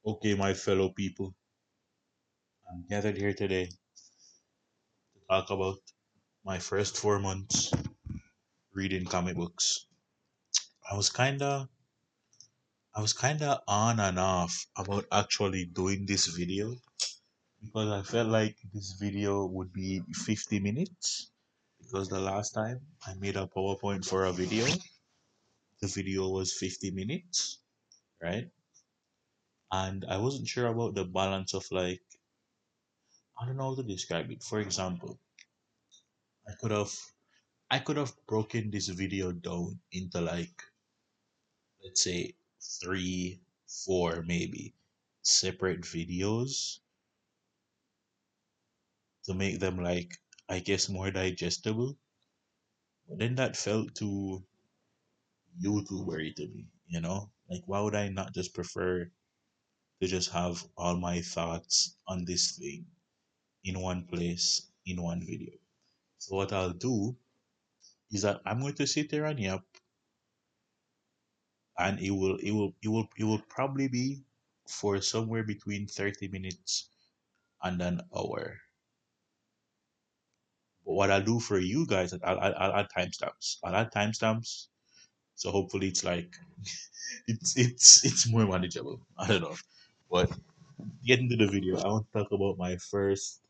Okay, my fellow people, I'm gathered here today to talk about my first 4 months reading comic books. I was kinda I was kinda on and off about actually doing this video because I felt like this video would be 50 minutes because the last time I made a PowerPoint for a video, the video was 50 minutes, right? And I wasn't sure about the balance of like I don't know how to describe it. For example, I could have I could have broken this video down into like, let's say, three, four, maybe separate videos to make them like, I guess, more digestible. But then that felt too YouTubery to me, you know? Like, why would I not just prefer to just have all my thoughts on this thing in one place, in one video? So what I'll do is that I'm going to sit there and yap, and it will probably be for somewhere between 30 minutes and an hour. But what I'll do for you guys, I'll add timestamps. I'll add timestamps, so hopefully it's like it's more manageable. I don't know, but getting to the video, I want to talk about my first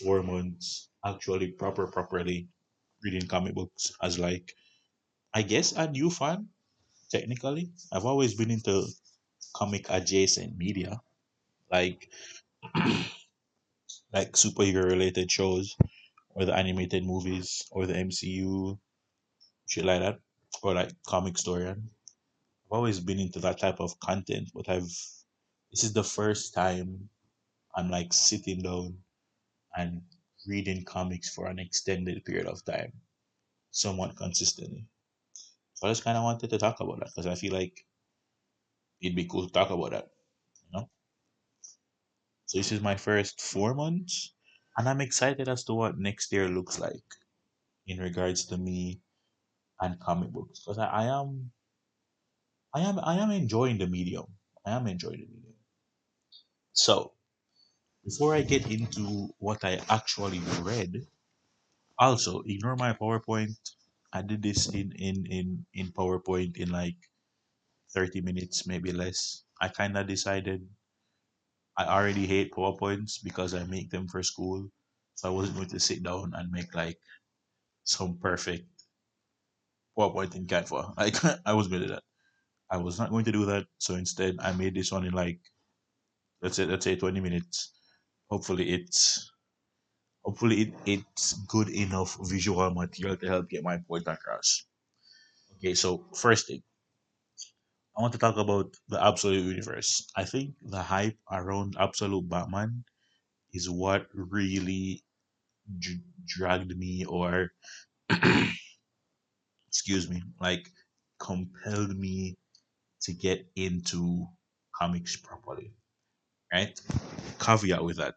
4 months actually properly reading comic books as like, I guess, a new fan. Technically, I've always been into comic adjacent media, like superhero related shows or the animated movies or the MCU, shit like that, or like comic story. I've always been into that type of content, but this is the first time I'm like sitting down and reading comics for an extended period of time, somewhat consistently. So I just kind of wanted to talk about that because I feel like it'd be cool to talk about that, you know? So this is my first 4 months, and I'm excited as to what next year looks like in regards to me and comic books because I am enjoying the medium. I am enjoying the medium. So before I get into what I actually read, also ignore my PowerPoint. I did this in PowerPoint in like 30 minutes, maybe less. I kind of decided I already hate PowerPoints because I make them for school. So I wasn't going to sit down and make like some perfect PowerPoint in Canva. Like I was going to do that. I was not going to do that. So instead I made this one in like, let's say 20 minutes. Hopefully it's good enough visual material to help get my point across. Okay, so first thing, I want to talk about the Absolute Universe. I think the hype around Absolute Batman is what really dragged me, or excuse me, like compelled me to get into comics properly. Right? Caveat with that,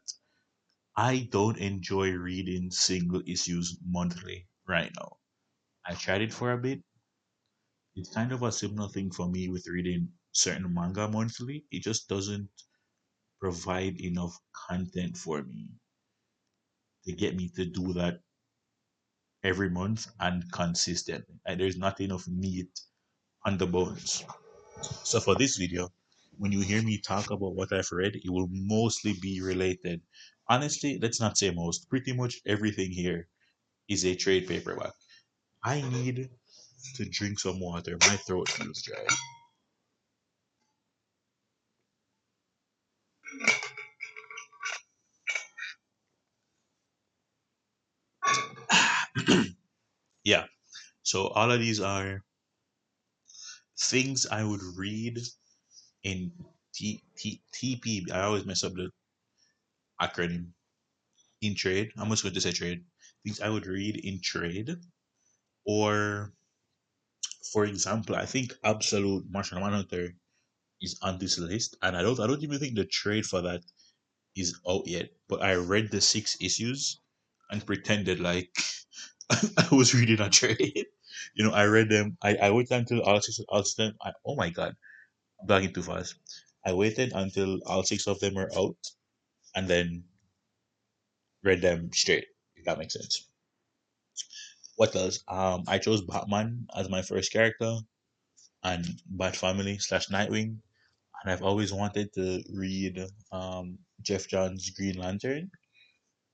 I don't enjoy reading single issues monthly right now. I tried it for a bit. It's kind of a similar thing for me with reading certain manga monthly. It just doesn't provide enough content for me to get me to do that every month and consistently. Like, there's not enough meat on the bones. So for this video, when you hear me talk about what I've read, it will mostly be related. Honestly, let's not say most. Pretty much everything here is a trade paperback. I need to drink some water. My throat feels dry. Yeah. So all of these are things I would read in TP. I always mess up the acronym. In trade. I'm just going to say trade. Things I would read in trade. Or, for example, I think Absolute Martian Manhunter is on this list, and I don't even think the trade for that is out yet. But I read the 6 issues and pretended like I was reading a trade. I read them. I went down to all six. All of them. Oh my god, I'm talking too fast. I waited until all six of them were out and then read them straight, if that makes sense. What else? I chose Batman as my first character and Bat Family slash Nightwing. And I've always wanted to read Jeff Johns' Green Lantern.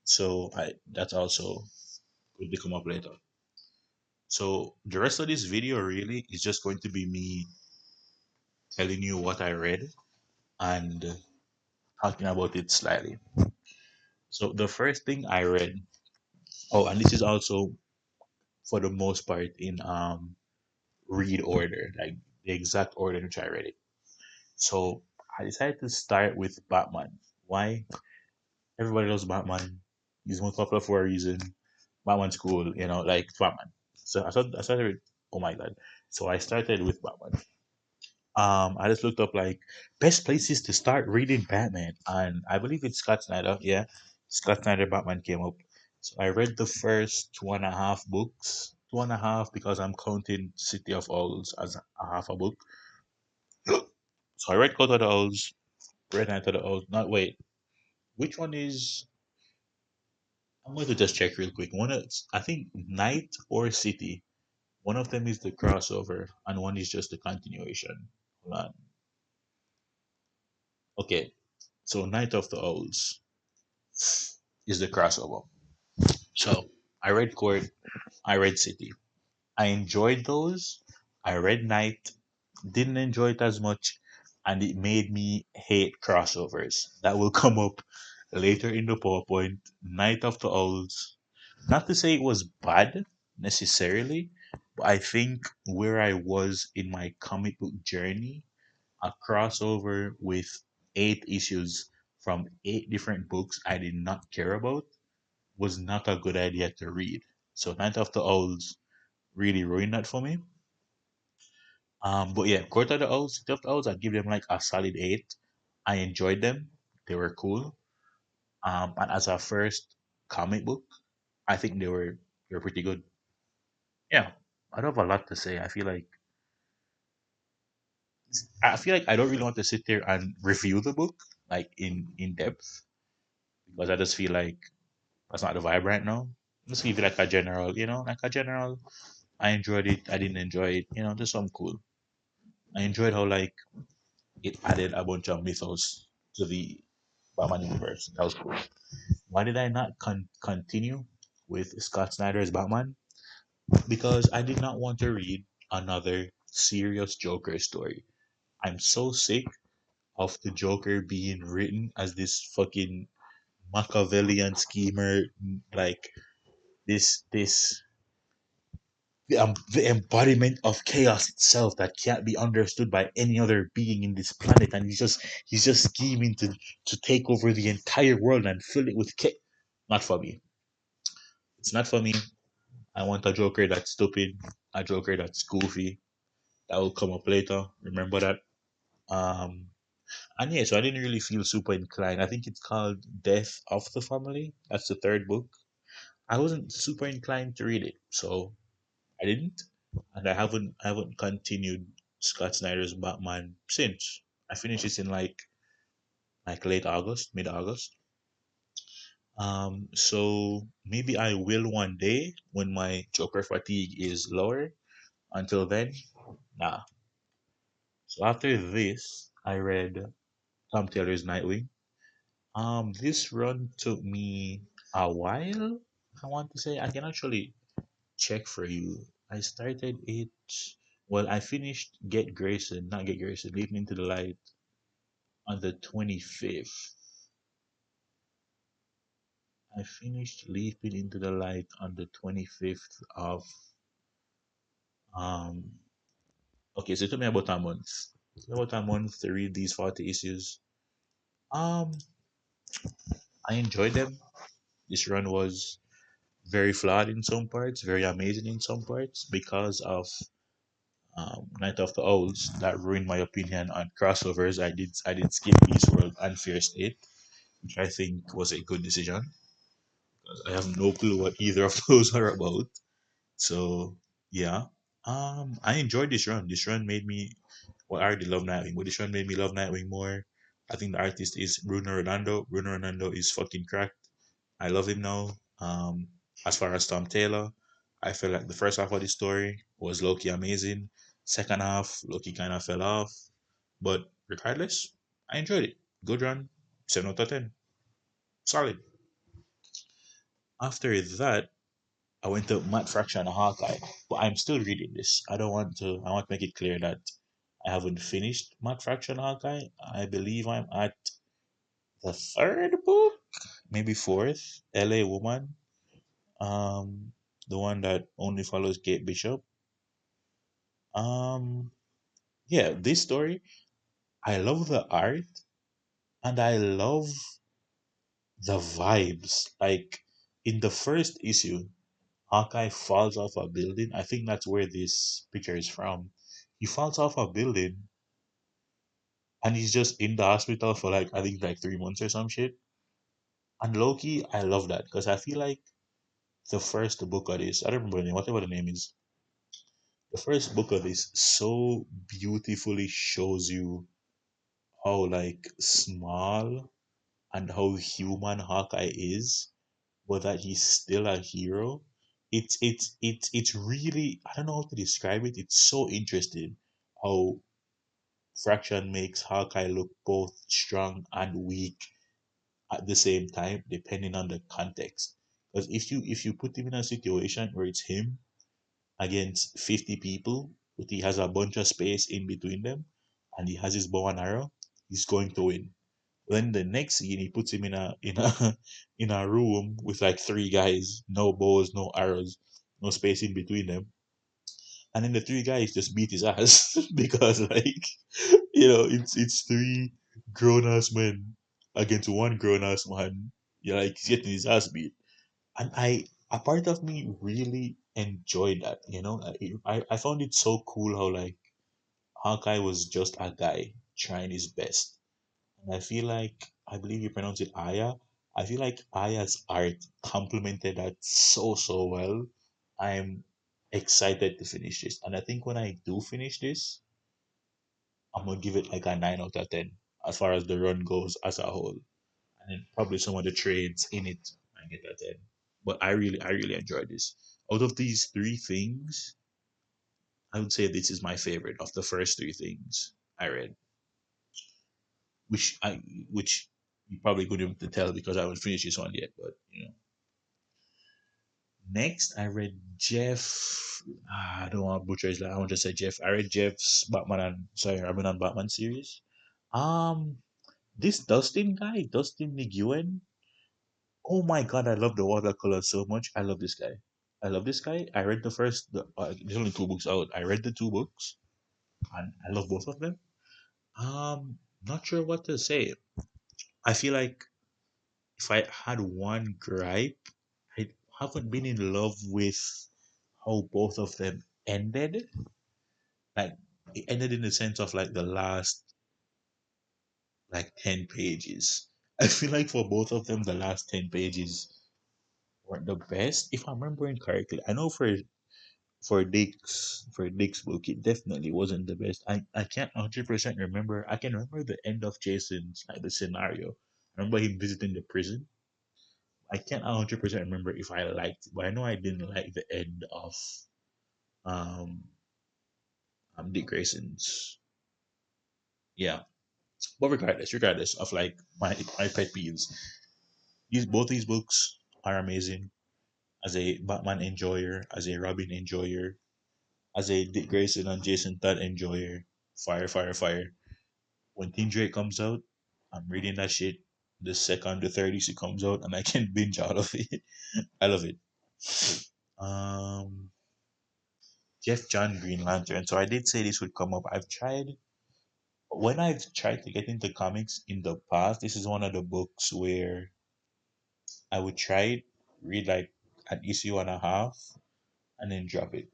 So I that's also going to come up later. So the rest of this video really is just going to be me telling you what I read and talking about it slightly. So the first thing I read, oh, and this is also for the most part in read order, like the exact order in which I read it. So I decided to start with Batman. Why? Everybody loves Batman. He's most popular for a reason. Batman's cool, like it's Batman. So I started with, oh my god. So I started with Batman. I just looked up like best places to start reading Batman, and I believe it's Scott Snyder. Yeah, Scott Snyder Batman came up. So I read the first two and a half books. Two and a half because I'm counting City of Owls as a half a book. So I read Court of the Owls, read Night of the Owls. Not wait, which one is? I'm going to just check real quick. One is I think Night or City. One of them is the crossover, and one is just the continuation. Hold on. Okay, so Night of the Owls is the crossover. So I read Court, I read City. I enjoyed those. I read Night, didn't enjoy it as much, and it made me hate crossovers. That will come up later in the PowerPoint. Night of the Owls. Not to say it was bad necessarily, but I think where I was in my comic book journey, a crossover with 8 issues from 8 different books I did not care about was not a good idea to read. So Night of the Owls really ruined that for me. But yeah, Court of the Owls, City of the Owls, I'd give them like a solid 8. I enjoyed them. They were cool. And as a first comic book, I think they were pretty good. Yeah, I don't have a lot to say. I feel like I don't really want to sit there and review the book like in depth because I just feel like that's not the vibe right now. Just give it like a general, like a general. I enjoyed it. I didn't enjoy it. Just some cool. I enjoyed how like it added a bunch of mythos to the Batman universe. That was cool. Why did I not continue with Scott Snyder's Batman? Because I did not want to read another serious Joker story. I'm so sick of the Joker being written as this fucking Machiavellian schemer, like this the embodiment of chaos itself that can't be understood by any other being in this planet, and he's just scheming to take over the entire world and fill it with chaos. Not for me. It's not for me. I want a Joker that's stupid, a Joker that's goofy. That will come up later. Remember that. Um, and yeah, so I didn't really feel super inclined. I think it's called Death of the Family. That's the third book. I wasn't super inclined to read it, so I didn't, and I haven't continued Scott Snyder's Batman since. I finished it in like late August, mid August. So maybe I will one day when my Joker fatigue is lower. Until then, nah. So after this, I read Tom Taylor's Nightwing. This run took me a while. I want to say I can actually check for you. I started it. Well, I finished Get Grayson, not Get Grayson, Leaping into the Light on the 25th. I finished Leaping into the Light on the 25th of um. Okay, so it took me about a month. It took me about a month to read these 40 issues. Um, I enjoyed them. This run was very flawed in some parts, very amazing in some parts because of Night of the Owls that ruined my opinion on crossovers. I did skip Beast World and Fear State, which I think was a good decision. I have no clue what either of those are about. So yeah, I enjoyed this run. This run made me. Well, I already love Nightwing, but this run made me love Nightwing more. I think the artist is Bruno Redondo. Bruno Redondo is fucking cracked. I love him now. As far as Tom Taylor, I feel like the first half of the story was low-key amazing. Second half, low-key kind of fell off. But regardless, I enjoyed it. Good run. 7 out of 10. Solid. After that, I went to Matt Fraction and Hawkeye. But I'm still reading this. I want to make it clear that I haven't finished Matt Fraction and Hawkeye. I believe I'm at the third book, maybe fourth. LA Woman. Um, the one that only follows Kate Bishop. Um, yeah, this story, I love the art and I love the vibes. Like in the first issue, Hawkeye falls off a building. I think that's where this picture is from. He falls off a building and he's just in the hospital for like I think like 3 months or some shit. And Loki, I love that because I feel like the first book of this, I don't remember the name, whatever the name is, the first book of this so beautifully shows you how like small and how human Hawkeye is, but that he's still a hero. It's really I don't know how to describe it. It's so interesting how Fraction makes Hawkeye look both strong and weak at the same time, depending on the context. Because if you put him in a situation where it's him against 50 people, but he has a bunch of space in between them, and he has his bow and arrow, he's going to win. Then the next scene, he puts him in a in a room with like three guys, no bows, no arrows, no space in between them, and then the three guys just beat his ass because like it's three grown ass men against one grown ass man. You're like he's getting his ass beat, and a part of me really enjoyed that. I found it so cool how like Hawkeye was just a guy trying his best. And I feel like I believe you pronounce it Aya. I feel like Aya's art complemented that so well. I'm excited to finish this. And I think when I do finish this, I'm gonna give it like a 9 out of 10 as far as the run goes as a whole. And then probably some of the trades in it I get a 10. But I really enjoyed this. Out of these three things, I would say this is my favorite of the first three things I read. which I which you probably couldn't able to tell because I haven't finished this one yet. But next I read Jeff. I don't want to butcher his name. I want to say Jeff. I read Jeff's Robin and Batman series. Um, this Dustin guy, Dustin Nguyen. Oh my god, I love the watercolor so much. I love this guy. I love this guy. I read there's only two books out. I read the two books and I love both of them. Not sure what to say. I feel like if I had one gripe, I haven't been in love with how both of them ended. Like it ended in the sense of like the last like 10 pages. I feel like for both of them the last 10 pages weren't the best. If I'm remembering correctly. I know for Dick's book it definitely wasn't the best. I can't 100% remember. I can remember the end of Jason's like the scenario. I remember him visiting the prison. I can't 100% remember if I liked it, but I know I didn't like the end of um, Dick Grayson's. Yeah, but regardless of like my pet peeves, these books are amazing. As a Batman enjoyer, as a Robin enjoyer, as a Dick Grayson and Jason Todd enjoyer, fire, fire, fire. When Team Drake comes out, I'm reading that shit the second, the third issue comes out, and I can binge out of it. I love it. Um, Jeff John Green Lantern. So I did say this would come up. When I've tried to get into comics in the past, this is one of the books where I would try it, read like an issue and a half, and then drop it.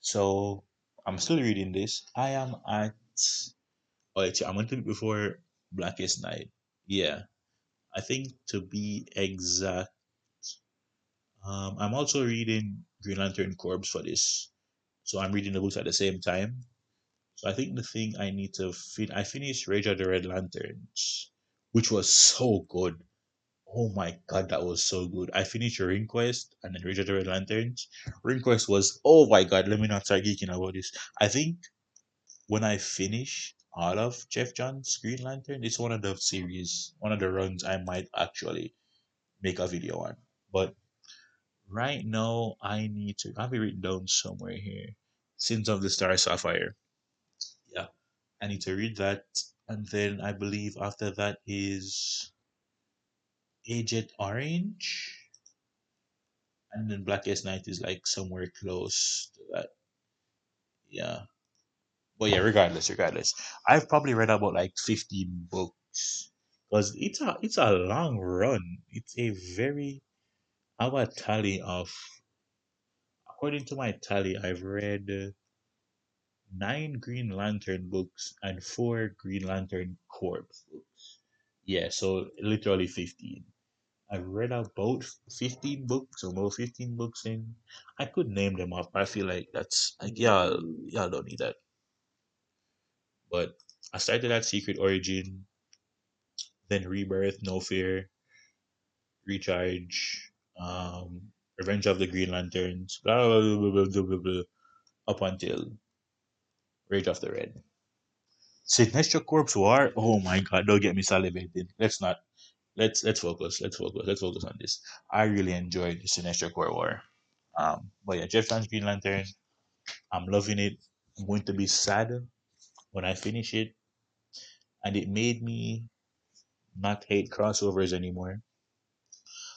So I'm still reading this. I am at, I'm until before Blackest Night. Yeah, I think to be exact, I'm also reading Green Lantern Corps for this. So I'm reading the books at the same time. So I think the thing I need to I finished Rage of the Red Lanterns, which was so good. Oh my god, that was so good. I finished Ring Quest and then Rage of the Red Lanterns. Ring Quest was, oh my god, let me not start geeking about this. I think when I finish all of Jeff John's Green Lantern, it's one of the series, one of the runs I might actually make a video on. But right now, I have it written down somewhere here. Sins of the Star Sapphire. Yeah, I need to read that. And then I believe after that is Agent Orange. And then Blackest Night is like somewhere close to that. Yeah. But yeah, regardless. I've probably read about like 15 books. Because it's a long run. It's a very I have a tally of according to my tally, I've read nine Green Lantern books and four Green Lantern Corps books. Yeah, so literally 15. I've read about 15 books, about 15 books in. I could name them off, but I feel like that's like y'all don't need that. But I started at Secret Origin, then Rebirth, No Fear, Recharge, Revenge of the Green Lanterns, blah blah blah blah blah blah, blah, up until Rage of the Red. Sinestro Corps War. Oh my God! Don't get me salivating. Let's not. Let's focus. Let's focus. Let's focus on this. I really enjoyed the Sinestro Corps War. But yeah, Jeff John's Green Lantern. I'm loving it. I'm going to be sad when I finish it, and it made me not hate crossovers anymore.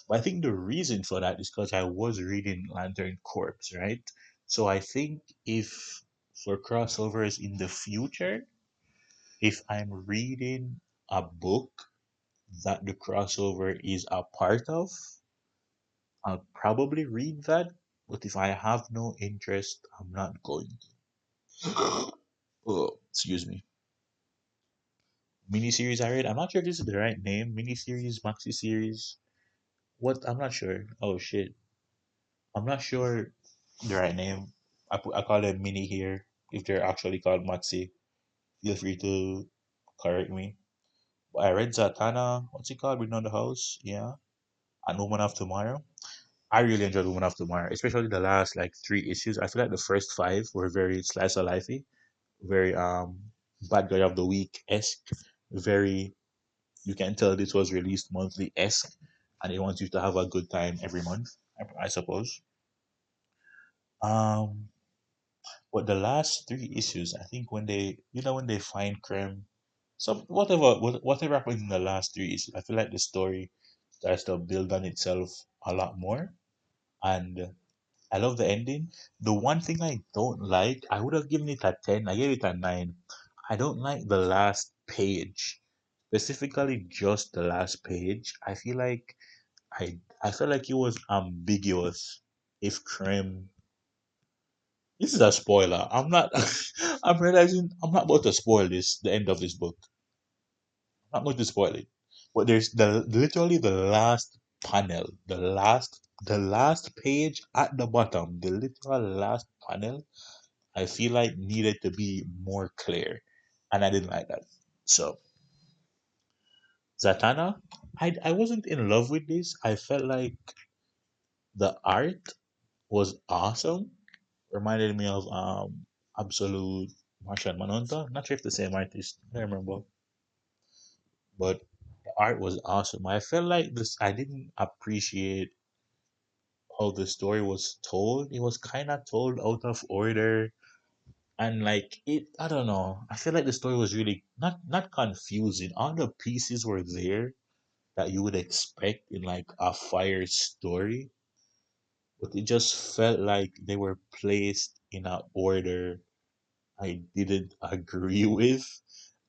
But I think the reason for that is because I was reading Lantern Corps, right? So I think if for crossovers in the future, if I'm reading a book that the crossover is a part of, I'll probably read that. But if I have no interest, I'm not going to. Oh, excuse me. Miniseries I read. I'm not sure if this is the right name. Miniseries, maxi series. What? I'm not sure. Oh shit. I'm not sure the right name. I call them mini here. If they're actually called maxi, feel free to correct me. But I read Zatanna. What's it called? Written on the House. Yeah. And Woman of Tomorrow. I really enjoyed Woman of Tomorrow, especially the last like three issues. I feel like the first five were very slice of lifey, very bad guy of the week esque, very you can tell this was released monthly esque, and it wants you to have a good time every month. I suppose. Um, but the last three issues, I think when they when they find Krem, some whatever happens in the last three issues, I feel like the story starts to build on itself a lot more, and I love the ending. The one thing I don't like, I would have given it a 10. I gave it a 9. I don't like the last page. Specifically just the last page. I felt like it was ambiguous if Krem this is a spoiler. I'm not I'm realizing I'm not about to spoil the end of this book. I'm not going to spoil it. But there's the literally the last panel, the last page at the bottom, the literal last panel I feel like needed to be more clear, and I didn't like that. So Zatanna, I wasn't in love with this. I felt like the art was awesome. Reminded me of Absolute Martian Manhunter. Not sure if the same artist. I don't remember, but the art was awesome. I felt like this. I didn't appreciate how the story was told. It was kind of told out of order and like it I don't know, I feel like the story was really not confusing. All the pieces were there that you would expect in like a fire story, but it just felt like they were placed in a order I didn't agree with,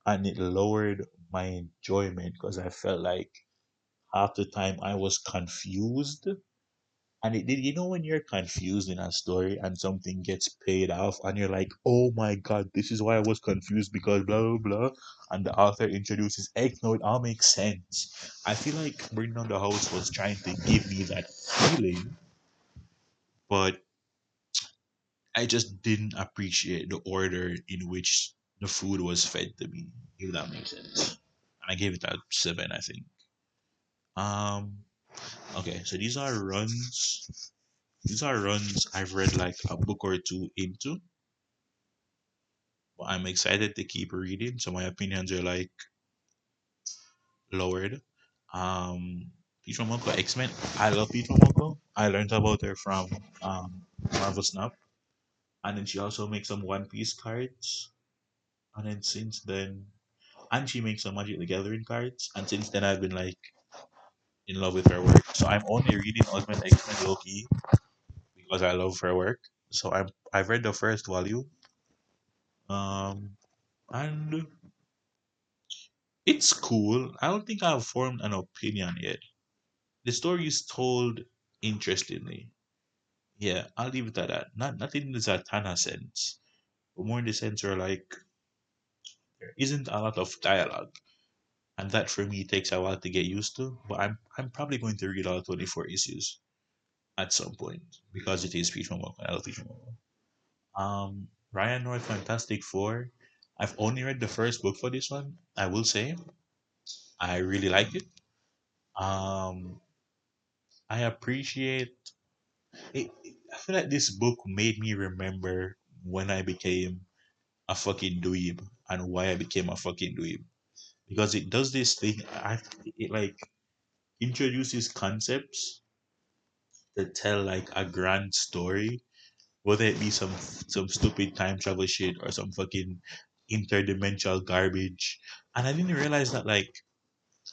and it lowered my enjoyment because I felt like half the time I was confused. And it did, when you're confused in a story and something gets paid off and you're like, oh my God, this is why I was confused because blah, blah, blah. And the author introduces X. No, it all makes sense. I feel like Bringing on the House was trying to give me that feeling, but I just didn't appreciate the order in which the food was fed to me, if that makes sense. And I gave it a 7, I think. Um, okay, so these are runs I've read like a book or two into, but I'm excited to keep reading, so my opinions are like lowered. Peach Momoko X Men. I love Peach Momoko. I learned about her from Marvel Snap, and then she also makes some One Piece cards. And then since then, and she makes some Magic the Gathering cards. And since then, I've been like in love with her work. So I'm only reading Ultimate X Men Loki because I love her work. So I've read the first volume. Um, and it's cool. I don't think I've formed an opinion yet. The story is told interestingly. Yeah, I'll leave it at that. Not in the Zatanna sense, but more in the sense where like there isn't a lot of dialogue. And that for me takes a while to get used to. But I'm probably going to read all 24 issues at some point because it is Peach Momoko. I love Peach Momoko. Ryan North Fantastic Four. I've only read the first book for this one. I will say I really like it. Um, I appreciate it. I feel like this book made me remember when I became a fucking dweeb and why I became a fucking dweeb because it does this thing. It like introduces concepts that tell like a grand story, whether it be some stupid time travel shit or some fucking interdimensional garbage. And I didn't realize that like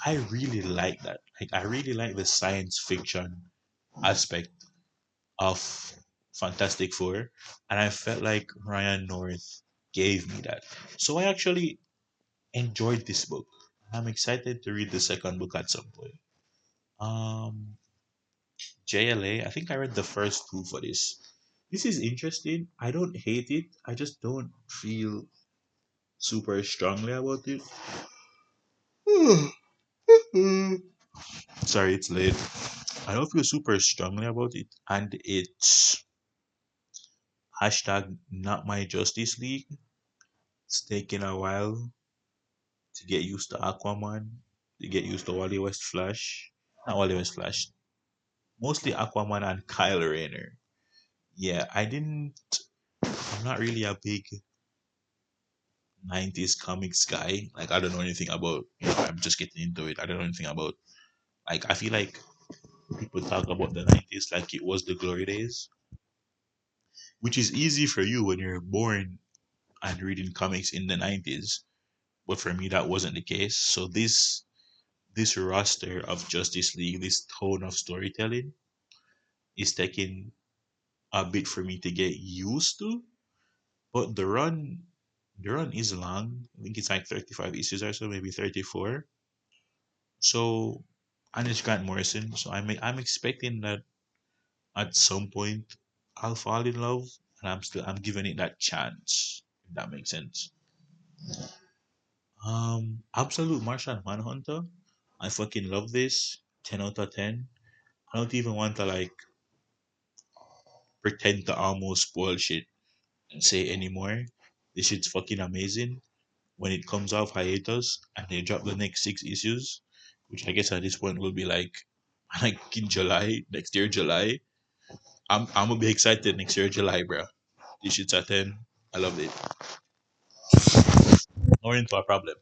I really like that. Like I really like the science fiction aspect of Fantastic Four, and I felt like Ryan North gave me that. So I actually enjoyed this book. I'm excited to read the second book at some point. Um, JLA, I think I read the first two for this. This is interesting. I don't hate it. I just don't feel super strongly about it. Sorry, it's late. I don't feel super strongly about it, and it's hashtag not my Justice League. It's taken a while to get used to Aquaman, to get used to Wally West Flash. Not Wally West Flash. Mostly Aquaman and Kyle Rayner. Yeah, I'm not really a big 90s comics guy. Like, I don't know anything about, I'm just getting into it. I don't know anything about, like, I feel like people talk about the 90s like it was the glory days, which is easy for you when you're born and reading comics in the 90s. But for me, that wasn't the case. So this roster of Justice League, this tone of storytelling is taking a bit for me to get used to. But the run is long. I think it's like 35 issues or so, maybe 34. So and it's Grant Morrison. So I'm expecting that at some point I'll fall in love, and I'm giving it that chance. If that makes sense. Absolute Martian Manhunter. I fucking love this. 10 out of 10. I don't even want to like pretend to almost spoil shit and say anymore. This shit's fucking amazing. When it comes off hiatus and they drop the next 6 issues, which I guess at this point will be like like in July, next year July. I'm gonna be excited next year July, bro. This shit's a 10. I love it. Nor into a problem.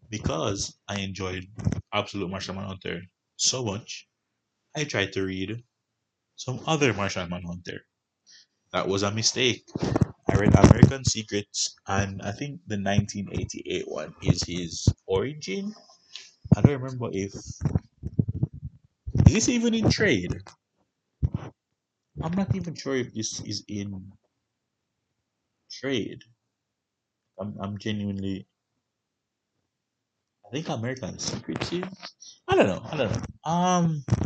Because I enjoyed Absolute Martian Manhunter so much, I tried to read some other Martian Manhunter. That was a mistake. I read American Secrets, and I think the 1988 one is his origin. I don't remember if is this even in trade. I'm not even sure if this is in trade. I'm genuinely. I think American Secrets is. I don't know. I don't know.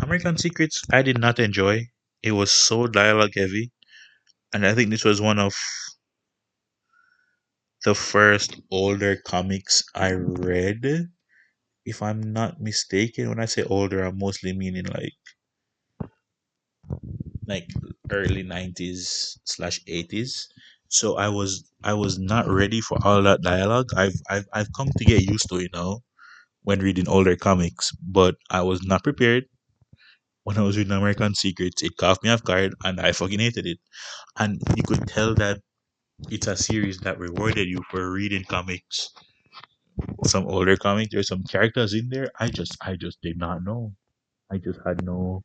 American Secrets I did not enjoy. It was so dialogue heavy, and I think this was one of the first older comics I read. If I'm not mistaken, when I say older, I'm mostly meaning like early 90s/80s. So I was not ready for all that dialogue. I've come to get used to it now when reading older comics, but I was not prepared when I was reading American Secrets. It caught me off guard, and I fucking hated it. And you could tell that it's a series that rewarded you for reading comics, some older comics. There's some characters in there. I just did not know. I just had no.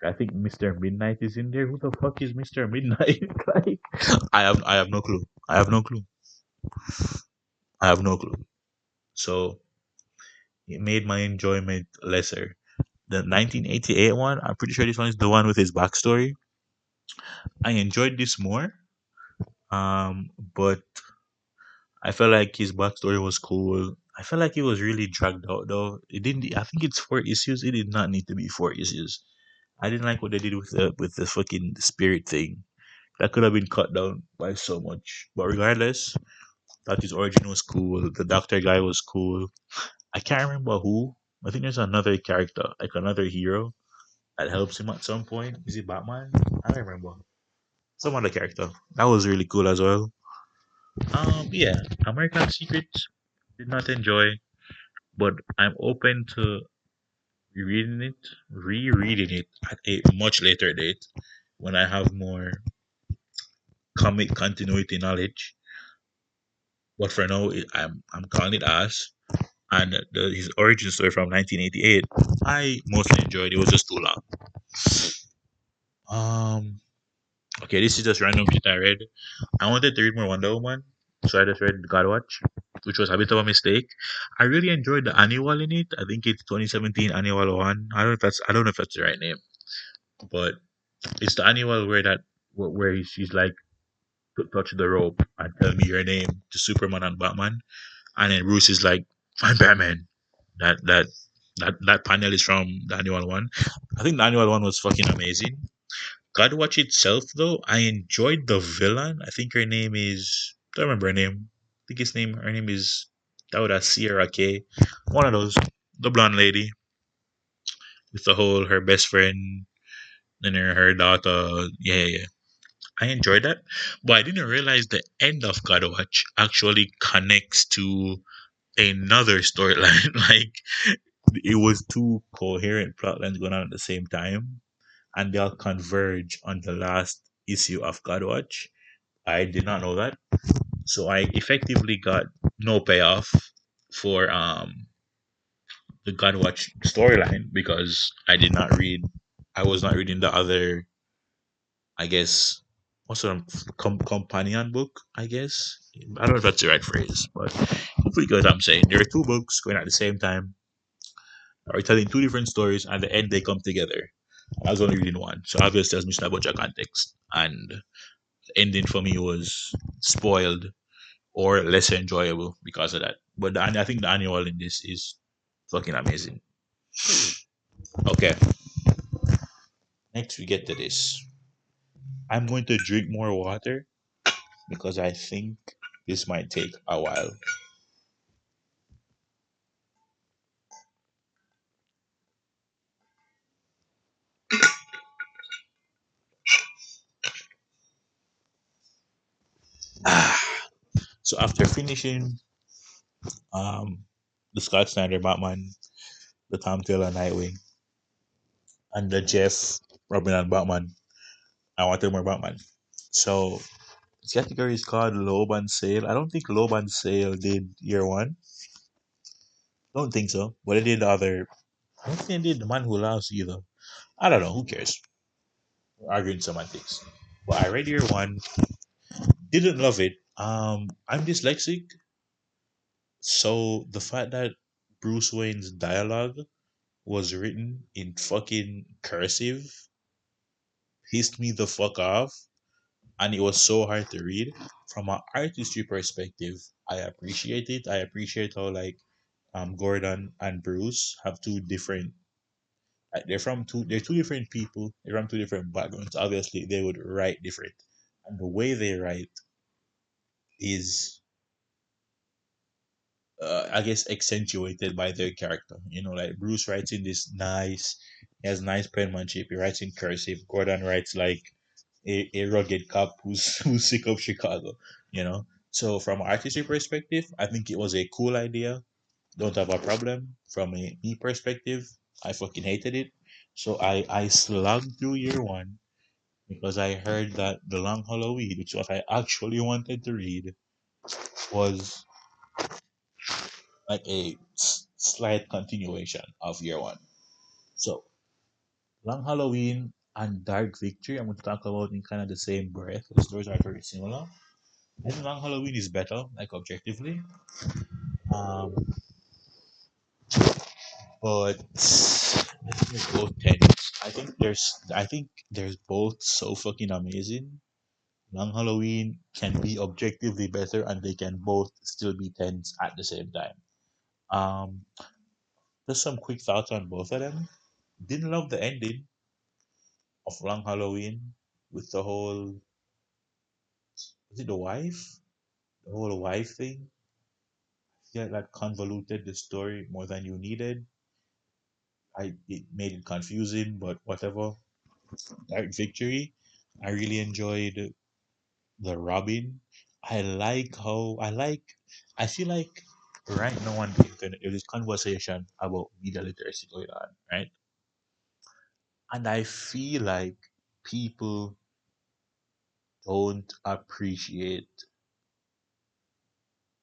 I think Mr. Midnight is in there. Who the fuck is Mr. Midnight? Like, I have no clue. I have no clue. I have no clue. So it made my enjoyment lesser. The 1988 one, I'm pretty sure this one is the one with his backstory. I enjoyed this more. But I felt like his backstory was cool. I felt like it was really dragged out though. It didn't. I think it's 4 issues. It did not need to be 4 issues. I didn't like what they did with the fucking spirit thing. That could have been cut down by so much. But regardless, that his origin was cool. The doctor guy was cool. I can't remember who. I think there's another character, like another hero, that helps him at some point. Is it Batman? I don't remember. Some other character. That was really cool as well. Yeah, American Secrets did not enjoy, but I'm open to rereading it at a much later date when I have more comic continuity knowledge. But for now, I'm calling it as. And his origin story from 1988, I mostly enjoyed. It was just too long. Um, okay, this is just random shit I read. I wanted to read more Wonder Woman, so I just read Godwatch, which was a bit of a mistake. I really enjoyed the annual in it. I think it's 2017 annual one. I don't know if that's the right name, but it's the annual where she's like touch the rope and tell me your name to Superman and Batman, and then Bruce is like, I'm Batman. That that that panel is from the annual one. I think the annual one was fucking amazing. Godwatch itself, though, I enjoyed the villain. I think her name is. I don't remember her name. I think her name is Dauda Sierra K. One of those. The blonde lady with the whole her best friend and her daughter. Yeah, yeah, yeah. I enjoyed that, but I didn't realize the end of Godwatch actually connects to another storyline. Like it was two coherent plot lines going on at the same time, and they'll converge on the last issue of Godwatch. I did not know that. So I effectively got no payoff for the Godwatch storyline because I was not reading the other, I guess, what's the companion book, I guess. I don't know if that's the right phrase, but hopefully you get what I'm saying. There are two books going at the same time, are telling two different stories, and at the end they come together. I was only reading one, so obviously I was missing a bunch of context. And the ending for me was spoiled or less enjoyable because of that. But I think the annual in this is fucking amazing. Okay, next we get to this. I'm going to drink more water because I think this might take a while. So after finishing um, the Scott Snyder Batman, the Tom Taylor Nightwing, and the Jeff Robin and Batman, I wanted more Batman. So this category is called Loeb and Sale. I don't think Loeb and Sale did year one. Don't think so. But they did the other. I don't think they did the Man Who Laughs either. I don't know. Who cares? We're arguing semantics. But I read year one. Didn't love it. I'm dyslexic, so the fact that Bruce Wayne's dialogue was written in fucking cursive pissed me the fuck off, and it was so hard to read. From an artistry perspective, I appreciate it. I appreciate how like Gordon and Bruce have two different like they're two different people. They're from two different backgrounds. Obviously, they would write different, and the way they write is I guess accentuated by their character. You know, like Bruce writes in this nice, he has nice penmanship. He writes in cursive. Gordon writes like a rugged cop who's sick of Chicago, you know. So from an artistic perspective, I think it was a cool idea. Don't have a problem. From a me perspective, I fucking hated it. So I slugged through year one because I heard that The Long Halloween, which is what I actually wanted to read, was like a slight continuation of year one. So Long Halloween and Dark Victory, I'm going to talk about in kind of the same breath. The stories are very similar. I think Long Halloween is better, like objectively. Um, but they're both tens. I think there's both so fucking amazing. Long Halloween can be objectively better, and they can both still be tens at the same time. Um, just some quick thoughts on both of them. Didn't love the ending of Long Halloween with the whole, is it the wife? The whole wife thing. Yeah, that convoluted the story more than you needed. It made it confusing, but whatever. Dark Victory. I really enjoyed the Robin. I feel like right now on the internet there's this conversation about media literacy going on, right? And I feel like people don't appreciate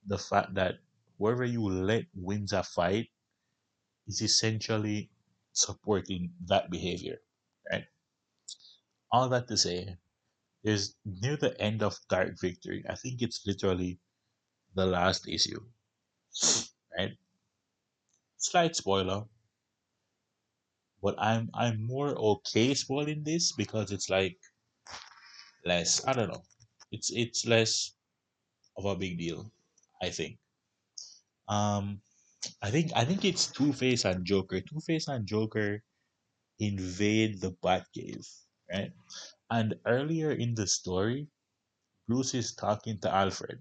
the fact that whoever you let wins a fight is essentially supporting that behavior, right? All that to say, is near the end of Dark Victory. I think it's literally the last issue, right? Slight spoiler, but I'm more okay spoiling this because it's like less. I don't know. It's less of a big deal. I think. Um, I think it's Two Face and Joker. Two Face and Joker invade the Batcave, right? And earlier in the story, Bruce is talking to Alfred,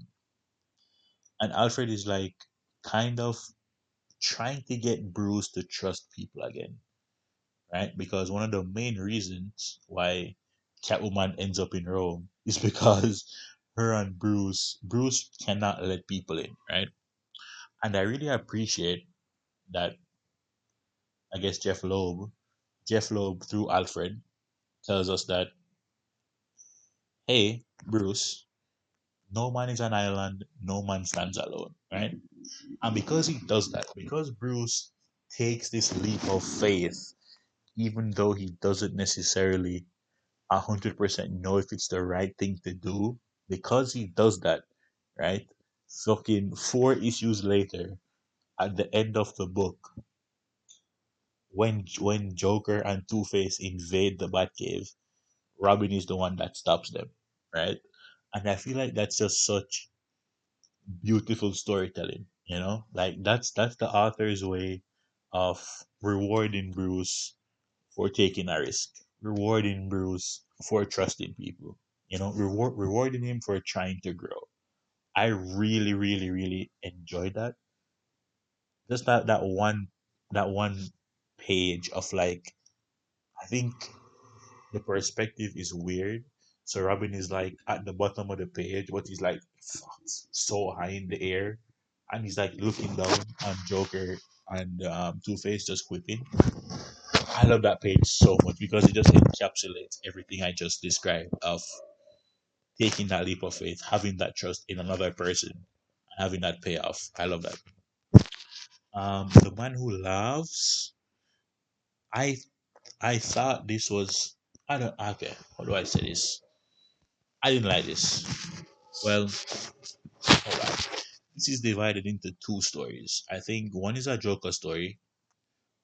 and Alfred is like kind of trying to get Bruce to trust people again, right? Because one of the main reasons why Catwoman ends up in Rome is because her and Bruce cannot let people in, right? And I really appreciate that. I guess Jeff Loeb through Alfred tells us that, hey, Bruce, no man is an island, no man stands alone, right? And because he does that, because Bruce takes this leap of faith, even though he doesn't necessarily 100% know if it's the right thing to do, because he does that, right? Fucking 4 issues later, at the end of the book, when Joker and Two Face invade the Batcave, Robin is the one that stops them, right? And I feel like that's just such beautiful storytelling, like that's the author's way of rewarding Bruce for taking a risk, rewarding Bruce for trusting people, rewarding him for trying to grow. I really, really, really enjoyed that. Just that one page of like, I think the perspective is weird. So Robin is like at the bottom of the page, but he's like so high in the air, and he's like looking down on Joker and Two Face just quipping. I love that page so much because it just encapsulates everything I just described of taking that leap of faith, having that trust in another person, having that payoff. I love that. The Man Who Laughs. I I thought this was, I don't, okay. How do I say this? I didn't like this. Well, alright. This is divided into two stories. I think one is a Joker story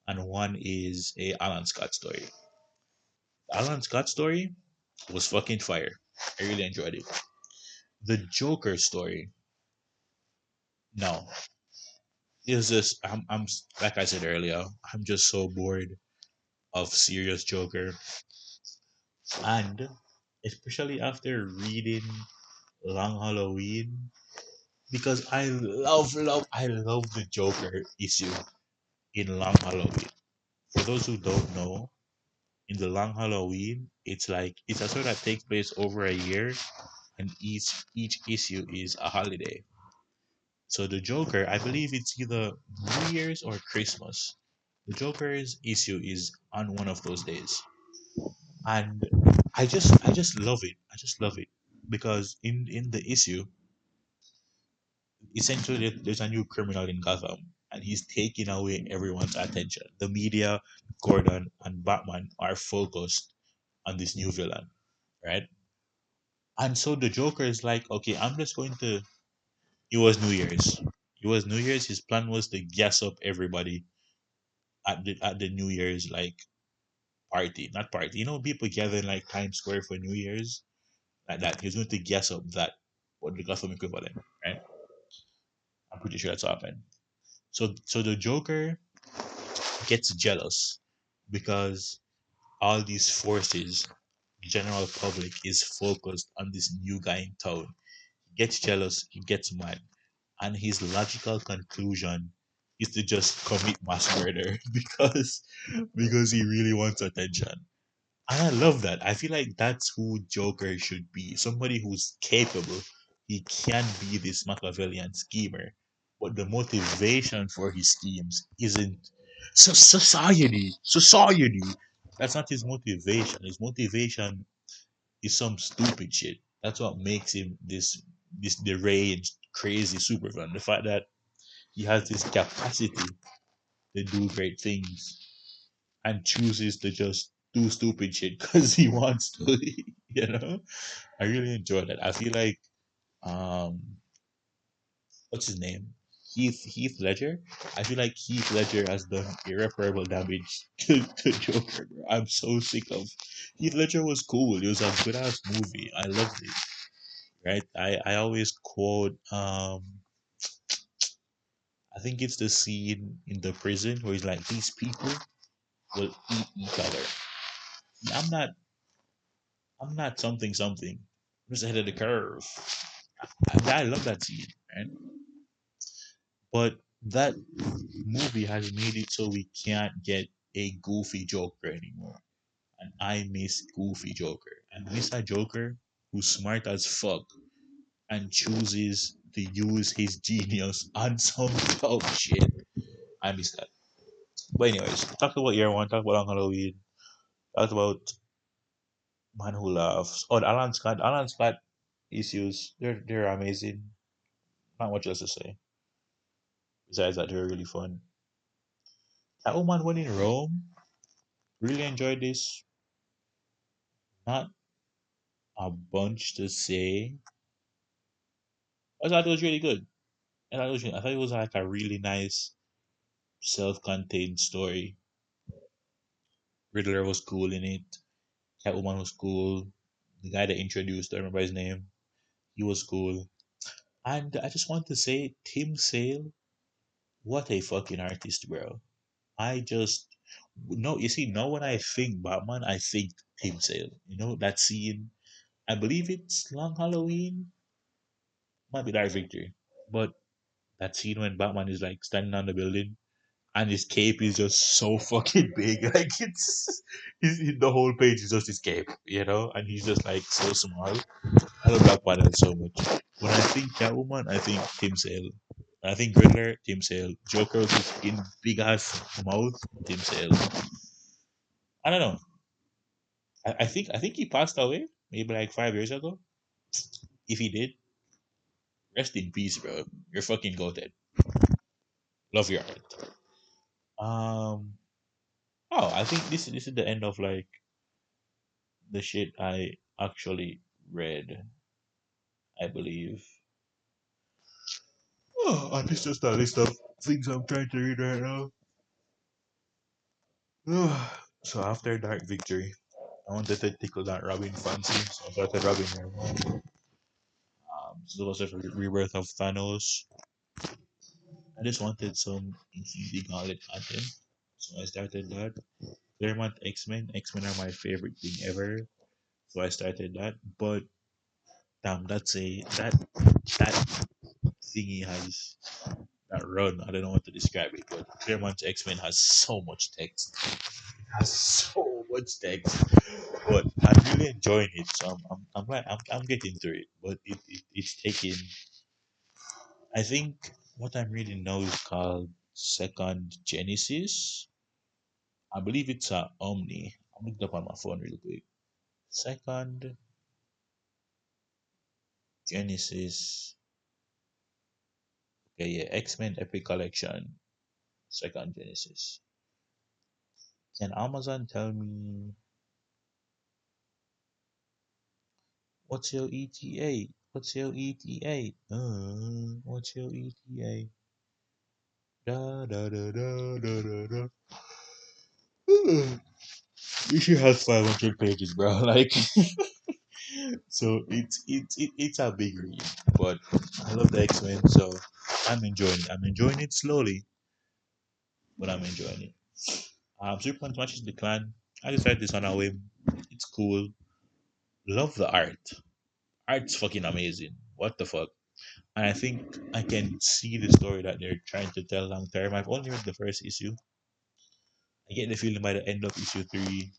and one is a Alan Scott story. The Alan Scott story was fucking fire. I really enjoyed it. The Joker story, no. It's just like I said earlier, I'm just so bored of serious Joker, and especially after reading Long Halloween, because I love the Joker issue in Long Halloween. For those who don't know, in the Long Halloween, it's like it's a story that takes place over a year, and each issue is a holiday. So the Joker, I believe it's either New Year's or Christmas. The Joker's issue is on one of those days, and I just love it. I just love it because in the issue, essentially there's a new criminal in Gotham, and he's taking away everyone's attention. The media, Gordon, and Batman are focused on this new villain, right? And so the Joker is like, okay, I'm just going to. It was New Year's. It was New Year's. His plan was to gas up everybody at the New Year's like party, not party. You know, people gather in like Times Square for New Year's like that. He's going to gas up that what the Gotham equivalent, right? I'm pretty sure that's happened. So the Joker gets jealous because all these forces, general public is focused on this new guy in town. He gets jealous, he gets mad, and his logical conclusion is to just commit mass murder because he really wants attention. And I love that. I feel like that's who Joker should be. Somebody who's capable. He can be this Machiavellian schemer, but the motivation for his schemes isn't society. Society. That's not his motivation. His motivation is some stupid shit. That's what makes him this deranged, crazy supervillain. The fact that he has this capacity to do great things and chooses to just do stupid shit because he wants to. you know, I really enjoy that. I feel like um, what's his name? Heath Ledger. I feel like Heath Ledger has done irreparable damage to Joker. Bro. I'm so sick of Heath Ledger was cool. It was a good ass movie. I loved it. Right. I always quote I think it's the scene in the prison where he's like, these people will eat each other. I'm not something something. I'm just ahead of the curve. I love that scene, right? But that movie has made it so we can't get a goofy Joker anymore. And I miss goofy Joker. I miss a Joker who's smart as fuck and chooses to use his genius on some dumb shit. I miss that. But anyways, talk about year one, talk about Long Halloween, talk about Man Who Laughs. Oh, the Alan Scott. Alan Scott issues, they're amazing. Not much else to say. Besides that, they're really fun. Catwoman when in Rome, really enjoyed this. Not a bunch to say. I thought it was really good. I thought it was like a really nice, self-contained story. Riddler was cool in it. Catwoman was cool. The guy that introduced, I remember his name. He was cool. And I just want to say, Tim Sale, what a fucking artist, bro. I just no, you see, now when I think Batman, I think Tim Sale. You know that scene. I believe it's Long Halloween, might be Dark Victory, but that scene when Batman is like standing on the building and his cape is just so fucking big, like the whole page is just his cape, and he's just like so small. I love Black Panther so much. When I think Catwoman, I think Tim Sale. When I think Riddler, Tim Sale. Joker with his big ass mouth, Tim Sale. I don't know. I think he passed away maybe like 5 years ago. If he did, rest in peace, bro. You're fucking goated. Love your art. Um. Oh, I think this is the end of like the shit I actually read. I believe. Oh, and this just a list of things I'm trying to read right now. So after Dark Victory, I wanted to tickle that Robin fancy, so I started Robin here. So there was a rebirth of Thanos. I just wanted some Infinity Gauntlet content, so I started that. Claremont X Men. X Men are my favorite thing ever, so I started that. But damn, that thingy has that run. I don't know what to describe it, but Claremont X Men has so much text. It has so What's next? But I'm really enjoying it, so I'm getting through it. But it's taking. I think what I'm reading now is called Second Genesis. I believe it's a Omni. I'm looking up on my phone real quick. Second Genesis. Okay, yeah, X-Men Epic Collection. Second Genesis. Can Amazon tell me what's your ETA? What's your ETA? What's your ETA? Da da da da da da da. You should have 500 pages, bro. Like, so it's a big read, but I love the X Men, so I'm enjoying it. I'm enjoying it slowly, but I'm enjoying it. Superman smashes the clan. I decided this on a whim. It's cool. Love the art. Art's fucking amazing. What the fuck? And I think I can see the story that they're trying to tell long term. I've only read the first issue. I get the feeling by the end of issue three,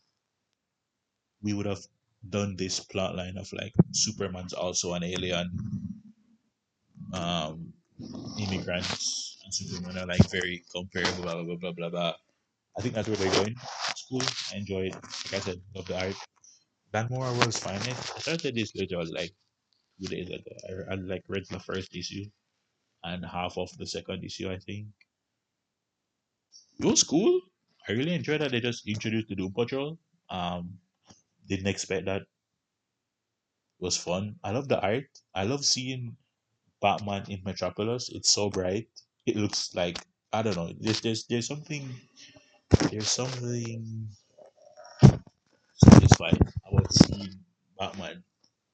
we would have done this plot line of like Superman's also an alien, um, immigrants and Superman are like very comparable, blah blah blah blah blah blah. I think that's where they're going. It's cool. I enjoy it. Like I said, love the art. Dan Mora was finest. I started this literally like 2 days ago. I like read the first issue and half of the second issue. I think it was cool. I really enjoyed that they just introduced the Doom Patrol. Um, didn't expect that. It was fun. I love the art. I love seeing Batman in Metropolis. It's so bright. It looks like I don't know. There's something satisfying about seeing Batman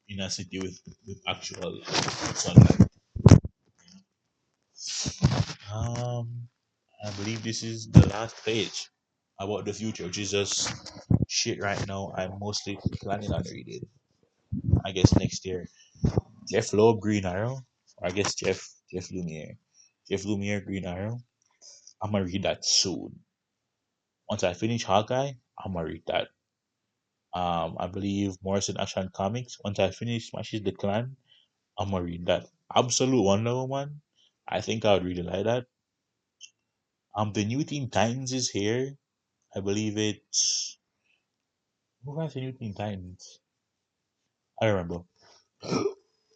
in a city with actual sunlight. I believe this is the last page about the future, which is just shit right now. I'm mostly planning on reading. I guess next year. Jeff Loeb, Green Arrow. Or I guess Jeff Lumiere. Jeff Lumiere, Green Arrow. I'm gonna read that soon. Once I finish Hawkeye, I'm gonna read that. I believe Morrison Action Comics. Once I finish Smashes the Clan, I'm gonna read that. Absolute Wonder Woman. I think I would really like that. The New Teen Titans is here. I believe it's who has the New Teen Titans? I don't remember.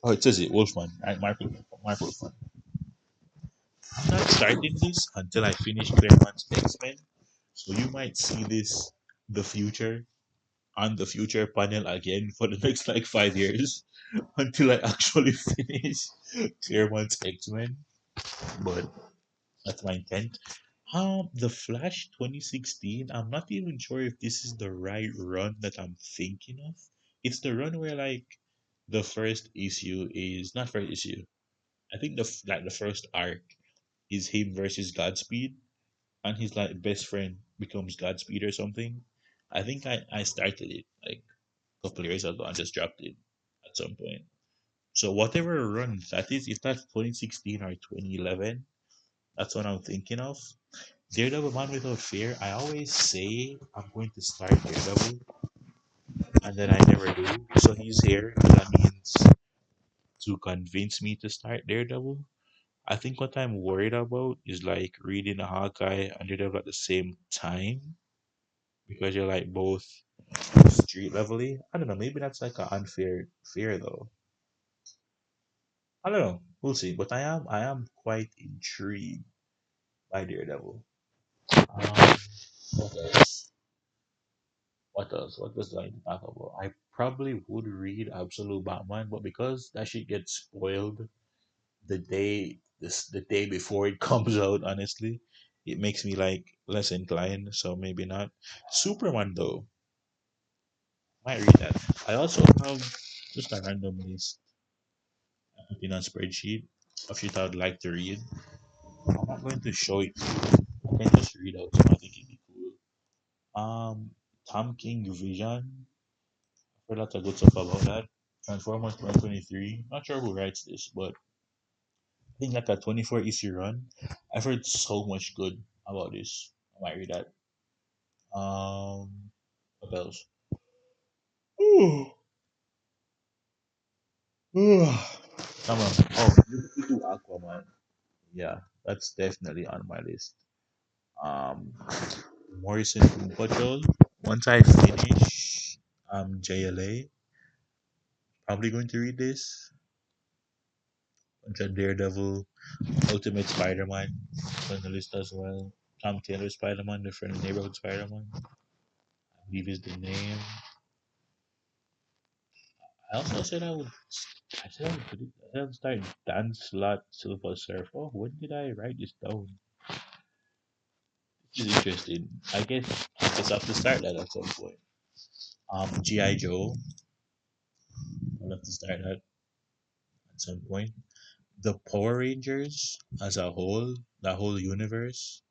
Oh, it says it. Wolfman. Right, Mark Wolfman. I'm not starting this until I finish Claremont's X Men. So you might see this the future on the future panel again for the next like 5 years until I actually finish Claremont's X Men. But that's my intent. The Flash 2016. I'm not even sure if this is the right run that I'm thinking of. It's the run where like the first issue is not first issue. I think the first arc is him versus Godspeed, and his like best friend becomes Godspeed or something. I think I started it like a couple years ago and just dropped it at some point. So whatever runs that is, if that's 2016 or 2011, that's what I'm thinking of. Daredevil Man Without Fear, I always say I'm going to start Daredevil, and then I never do. So he's here, and that means to convince me to start Daredevil. I think what I'm worried about is like reading a Hawkeye and Daredevil at the same time because you're like both street levelly. I don't know. Maybe that's like an unfair fear though. I don't know. We'll see. But I am quite intrigued by Daredevil. What else? What else? What else do I need to talk about? I probably would read Absolute Batman, but because that shit gets spoiled the day before it comes out, honestly, it makes me like less inclined. So maybe not. Superman though, might read that. I also have just a random list in a spreadsheet of shit I'd like to read. I'm not going to show it to you. I can just read out some I think it'd be cool. Tom King Vision. I've heard lots of good stuff about that. Transformers 2023. Not sure who writes this, but I think like a 24 issue run. I've heard so much good about this. I might read that. Um, What else? Come on. Oh, you do Aquaman. Yeah, that's definitely on my list. Um, Morrison Patrol. Once I finish JLA, probably going to read this. Bunch of Daredevil, Ultimate Spider-Man on the list as well. Tom Taylor Spider-Man, the friend neighborhood Spider-Man, I believe is the name. I also said I would. I said I would, put it, I said I would start Dance Lot Silver Surf. Oh, when did I write this down? This is interesting. I guess I have to start that at some point. GI Joe. I'll have to start that at some point. The Power Rangers as a whole, the whole universe,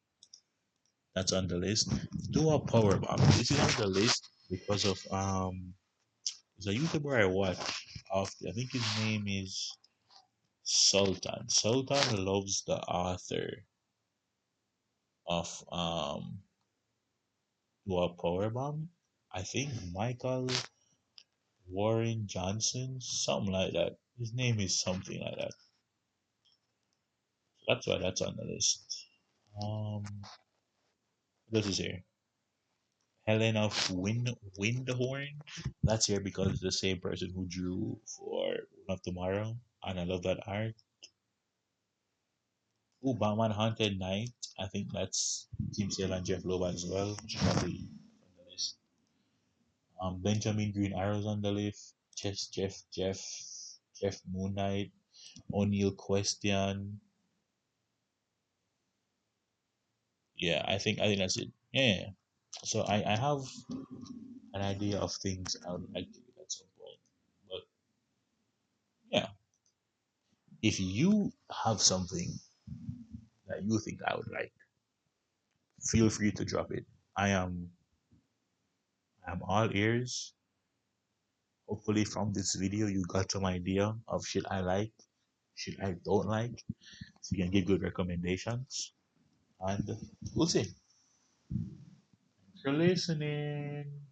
that's on the list. Do a power bomb. This is on the list because of there's a YouTuber I watch. I think his name is Sultan. Sultan loves the author of Do a power bomb. I think Michael Warren Johnson, something like that. His name is something like that. That's why that's on the list. What else is here? Helen of Windhorn. That's here because it's the same person who drew for One of Tomorrow, and I love that art. Oh, Batman Haunted Knight. I think that's Tim Sale and Jeff Loeb as well. Which probably on the list. Benjamin Green Arrows on the list. Jeff Moon Knight. O'Neill Question. Yeah, I think that's it. Yeah. So I have an idea of things I would like to do at some point. But yeah, if you have something that you think I would like, feel free to drop it. I am all ears. Hopefully from this video you got some idea of shit I like, shit I don't like. So you can give good recommendations. And we'll see. Thanks for listening.